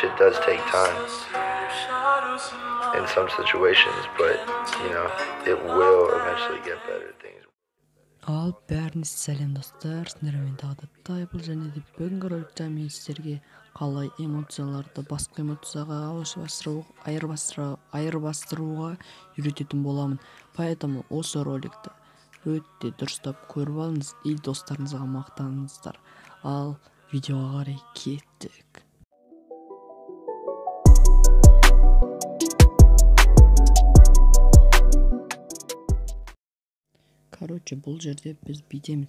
shit does take time in some situations, but it will eventually get better. Things. Ал бәріңіз сәлем достар, сіздермен тағдаттай бұл және де бүгінгі роликте мен сіздерге қалай эмоцияларды басқа эмоцияға айырбастыруға үйрететін боламын. Поэтому осы роликті өте дұрыстап көріп алыңыз и достарыңызға мақтаныңыздар. Ал видеоға қарай кеттік. Бұл жерде біз бүйтеміз.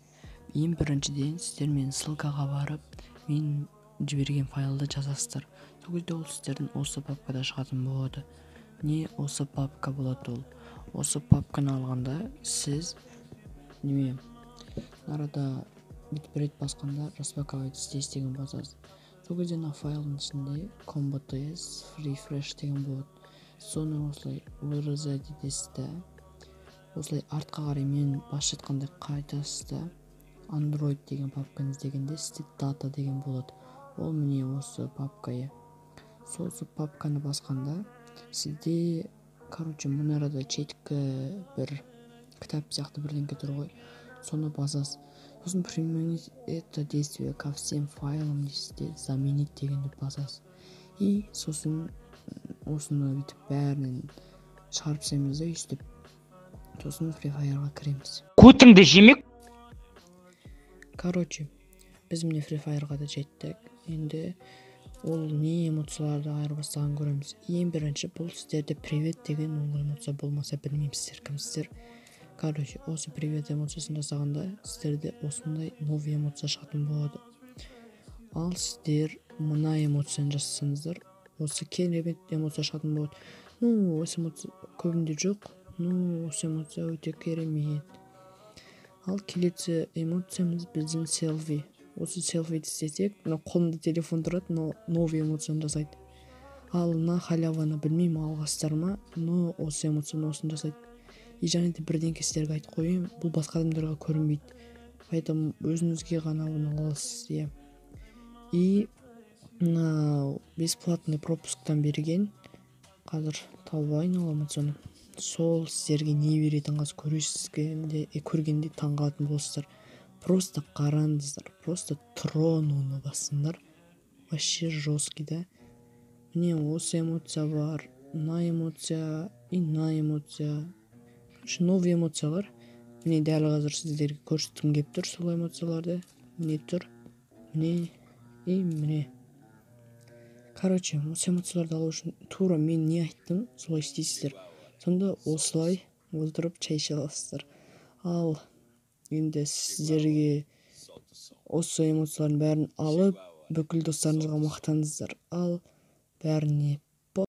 Ең біріншіден сіздермен ссылкаға барып, мен жіберген файлды жазасыздар. Сол кезде ол сіздердің осы папкада шығатын болады. Не осы папка болады ол? Осы папканы алғанда сіз арада бір рет басқанда распаковать здесь деген басасыз. Сол кезде файлдың ішінде combo.ts refresh деген болады. Соны осылай вырезать етесіз да. Осылай артқа қарай мен басшы айтқандай қайтасыз да Android деген папканы іздегенде сізде data деген болады. Ол міне осы папкая. Осы папканы басқанда сізде мына арада четкі бір кітап сияқты бірдеңке тұр ғой. Соны басасыз. Сосын применить это действие ко всем файлам дейсіз, заменить дегенді басасыз. И сосын осыны бүйтіп бәрінен шығарып тастаймыз да өйстіп. Сосын Free Fire'ға кіреміз. Көтіңді жемек. Біз міне Free Fire'ға да жеттік. Енді ол не эмоцияларды айырбастаған көреміз. Ең бірінші бұл сіздерде привет деген ол эмоция болмаса білмеймсіздер кімсіздер. Осы привет эмоциясын жасағанда сіздерде осындай новый эмоция шығатын болады. Ал сіздер мына эмоцияны жасасаңыздар, осы керемет эмоция шығатын болады. Осы эмоция көбінде жоқ. Осы эмоция өте керемет. Ал келесі эмоциямыз біздің селфи. Осы селфиді істесек, қолымда телефон тұрады, новый эмоцияны жасайды. Ал халяваны білмеймін алғастар ма, осы эмоцияны осын жасайды. И және де бірдеңке сіздерге айтып қойайын, бұл басқа адамдарға көрінбейді. Поэтому өзіңізге ғана оны аласыз. И бесплатный пропусктан берген, қазір тауып эмоцияны. Сол сіздерге не беретін қаз көргенде таңғалатын болсыздар. Просто қараңыздар, просто трон оны басыңдар. Вообще жесткий, да? Міне осы эмоция бар, мына эмоция и мына эмоция. Новый эмоциялар. Міне дәл қазір сіздерге көрсеткім келіп тұр сол эмоцияларды. Міне тұр, міне и міне. Осы эмоцияларды алу үшін тура мен не айттым, солай істейсіздер. Сонда осылай отырып чай іше аласыздар. Ал енді сіздерге осы эмоциялардың бәрін алып, бүкіл достарыңызға мақтаныңыздар. Ал бәріне